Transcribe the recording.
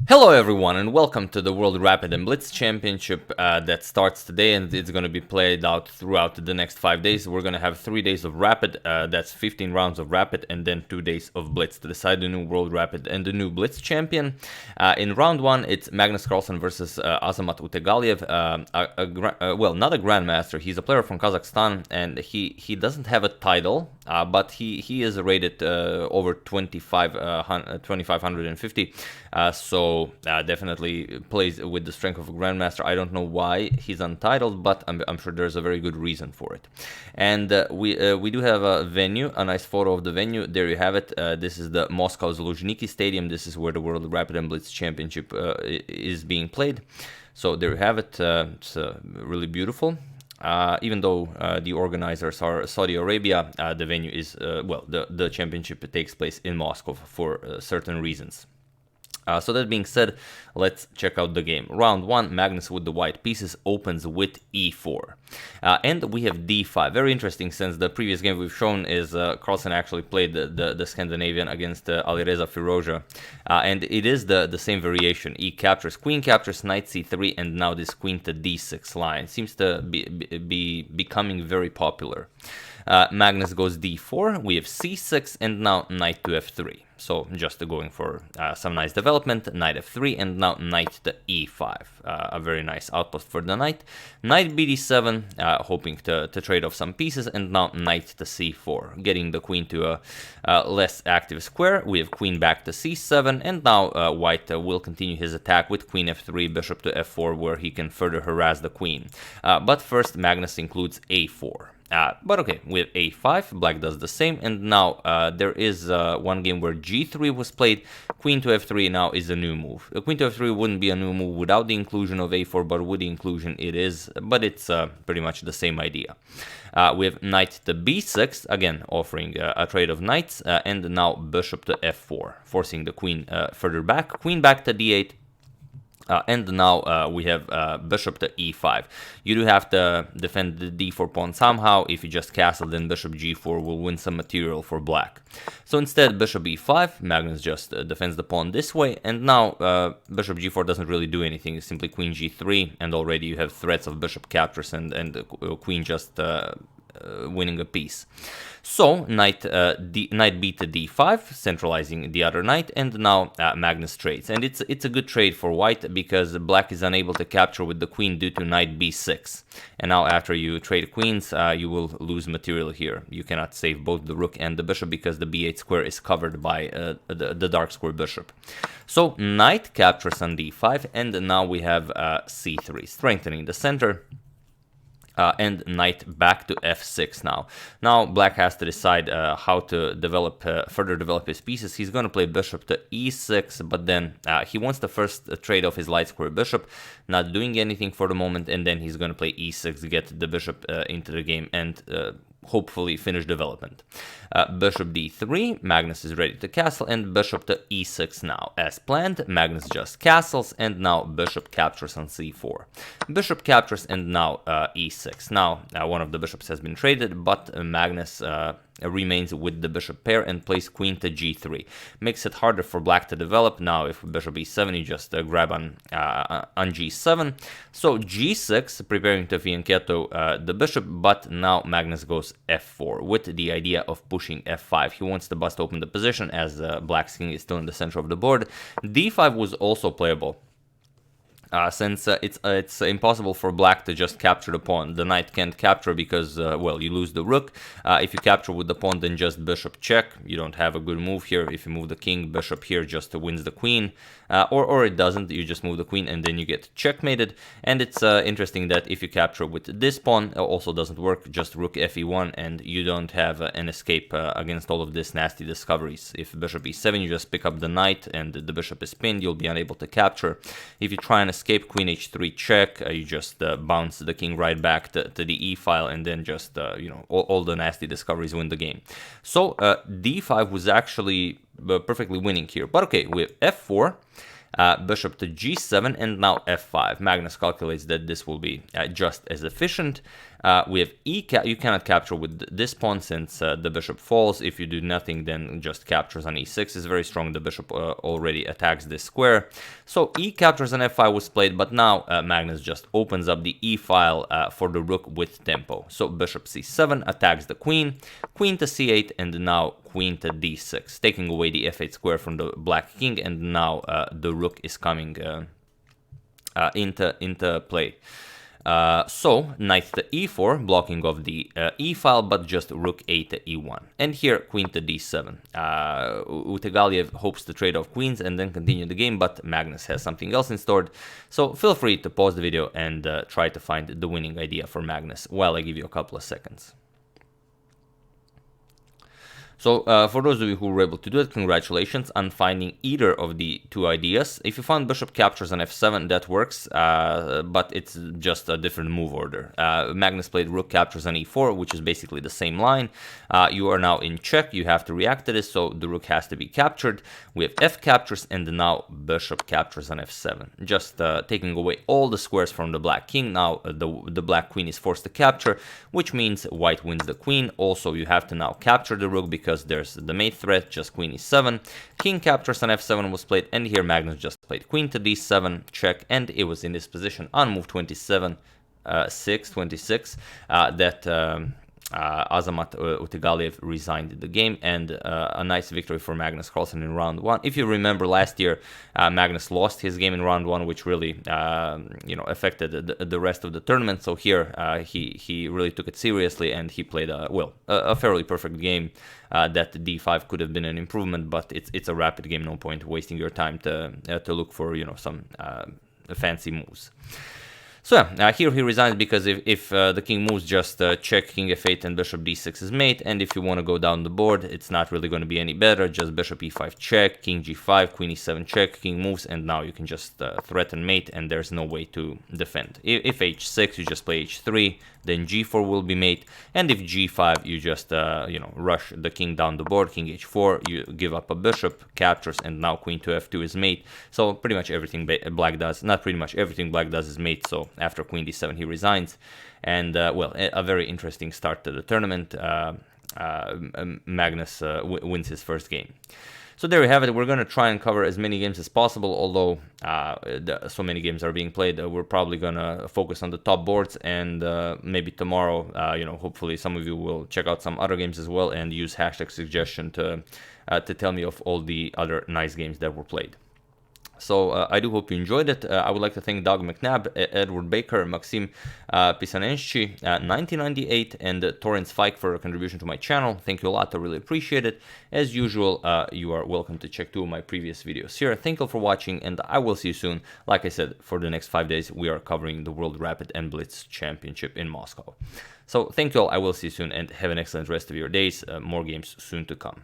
Hello everyone and welcome to the World Rapid and Blitz Championship that starts today, and it's going to be played out throughout the next 5 days. We're going to have 3 days of Rapid, that's 15 rounds of Rapid, and then 2 days of Blitz to decide the new World Rapid and the new Blitz champion. In round 1, it's Magnus Carlsen versus Azamut Utegaliyev, well, not a Grandmaster, he's a player from Kazakhstan, and he doesn't have a title, but he is rated over 2550, so definitely plays with the strength of a Grandmaster. I don't know why he's untitled, but I'm sure there's a very good reason for it. And we do have a venue, a nice photo of the venue. There you have it. This is the Moscow Luzhniki Stadium. This is where the World Rapid and Blitz Championship is being played. So there you have it. It's really beautiful. Even though the organizers are Saudi Arabia, the venue is, well, the championship takes place in Moscow for certain reasons. So that being said, let's check out the game. Round 1, Magnus with the white pieces opens with e4. And we have d5. Very interesting, since the previous game we've shown is Carlsen actually played the Scandinavian against Alireza Firouzja. And it is the same variation. E captures, queen captures, knight c3, and now this queen to d6 line. Seems to be becoming very popular. Magnus goes d4, we have c6, and now knight to f3. So just going for some nice development, knight f3, and now knight to e5. A very nice outpost for the knight. Knight bd7, hoping to trade off some pieces, and now knight to c4, getting the queen to a less active square. We have queen back to c7, and now white will continue his attack with queen f3, bishop to f4, where he can further harass the queen. But first, Magnus includes a4. But okay, with a5, black does the same, and now there is one game where g3 was played. Queen to f3 now is a new move. Queen to f3 wouldn't be a new move without the inclusion of a4, but with the inclusion it is, but it's pretty much the same idea. We have knight to b6, again offering a trade of knights, and now bishop to f4, forcing the queen further back, queen back to d8. And now we have bishop to e5. You do have to defend the d4 pawn somehow. If you just castle, then bishop g4 will win some material for black. So instead, bishop e5, Magnus just defends the pawn this way, and now bishop g4 doesn't really do anything. It's simply queen g3, and already you have threats of bishop captures and queen just winning a piece. So knight b to d5, centralizing the other knight, and now Magnus trades. And it's a good trade for white, because black is unable to capture with the queen due to knight b6. And now after you trade queens, you will lose material here. You cannot save both the rook and the bishop, because the b8 square is covered by the dark square bishop. So knight captures on d5, and now we have c3, strengthening the center. And knight back to f6 now. Now black has to decide how to further develop his pieces. He's going to play bishop to e6, but then he wants to first trade off his light square bishop, not doing anything for the moment, and then he's going to play e6, get the bishop into the game, and hopefully finish development. Bishop d3, Magnus is ready to castle, and bishop to e6 now. As planned, Magnus just castles, and now bishop captures on c4. Bishop captures, and now e6. Now one of the bishops has been traded, but Magnus remains with the bishop pair and plays queen to g3. Makes it harder for black to develop. Now if bishop e7, you just grab on g7. So g6, preparing to fianchetto the bishop, but now Magnus goes f4 with the idea of pushing f5. He wants to bust open the position, as black's king is still in the center of the board. d5 was also playable. Since it's impossible for black to just capture the pawn. The knight can't capture because, well, you lose the rook. If you capture with the pawn, then just bishop check. You don't have a good move here. If you move the king, bishop here just wins the queen. Or it doesn't. You just move the queen and then you get checkmated. And it's interesting that if you capture with this pawn, it also doesn't work. Just rook fe1, and you don't have an escape against all of this nasty discoveries. If bishop e7, you just pick up the knight and the bishop is pinned, you'll be unable to capture. If you try and escape, queen h3 check, you just bounce the king right back to the e file, and then just all the nasty discoveries win the game. So d5 was actually perfectly winning here. But okay, we have f4, bishop to g7, and now f5. Magnus calculates that this will be just as efficient. We have you cannot capture with this pawn since the bishop falls. If you do nothing, then just captures on e6 is very strong. The bishop already attacks this square. So e captures on f5 was played, but now Magnus just opens up the e file for the rook with tempo. So bishop c7 attacks the queen, queen to c8, and now queen to d6, taking away the f8 square from the black king, and now the rook is coming into play. So knight to e4, blocking of the e file, but just rook a to e1. And here, queen to d7. Utegaliyev hopes to trade off queens and then continue the game, but Magnus has something else in store. So feel free to pause the video and try to find the winning idea for Magnus while I give you a couple of seconds. So for those of you who were able to do it, congratulations on finding either of the two ideas. If you found bishop captures on f7, that works, but it's just a different move order. Magnus played rook captures on e4, which is basically the same line. You are now in check, you have to react to this, so the rook has to be captured. We have f captures, and now bishop captures on f7. Just taking away all the squares from the black king. Now the black queen is forced to capture, which means white wins the queen. Also, you have to now capture the rook because there's the mate threat, just queen e7. King captures on f7 was played, and here Magnus just played queen to d7, check, and it was in this position on move 26 that Azamut Utegaliyev resigned the game, and a nice victory for Magnus Carlsen in round 1. If you remember last year, Magnus lost his game in round 1, which really affected the rest of the tournament. So here he really took it seriously, and he played a fairly perfect game. That d5 could have been an improvement, but it's a rapid game. No point wasting your time to look for some fancy moves. So yeah, here he resigns because if the king moves, just check king f8 and bishop d6 is mate, and if you want to go down the board, it's not really going to be any better, just bishop e5 check, king g5, queen e7 check, king moves, and now you can just threaten mate, and there's no way to defend. If h6, you just play h3, then g4 will be mate, and if g5, you just rush the king down the board, king h4, you give up a bishop, captures, and now queen to f2 is mate. So pretty much everything black does, not pretty much everything black does is mate, so after queen d7 he resigns, and a very interesting start to the tournament. Magnus wins his first game. So there we have it. We're going to try and cover as many games as possible, although so many games are being played. We're probably going to focus on the top boards, and maybe tomorrow, hopefully some of you will check out some other games as well and use hashtag suggestion to tell me of all the other nice games that were played. So I do hope you enjoyed it. I would like to thank Doug McNabb, Edward Baker, Maxim Pisanensky, 1998, and Torrance Fike for a contribution to my channel. Thank you a lot. I really appreciate it. As usual, you are welcome to check 2 of my previous videos here. Thank you for watching, and I will see you soon. Like I said, for the next 5 days, we are covering the World Rapid and Blitz Championship in Moscow. So thank you all. I will see you soon, and have an excellent rest of your days. More games soon to come.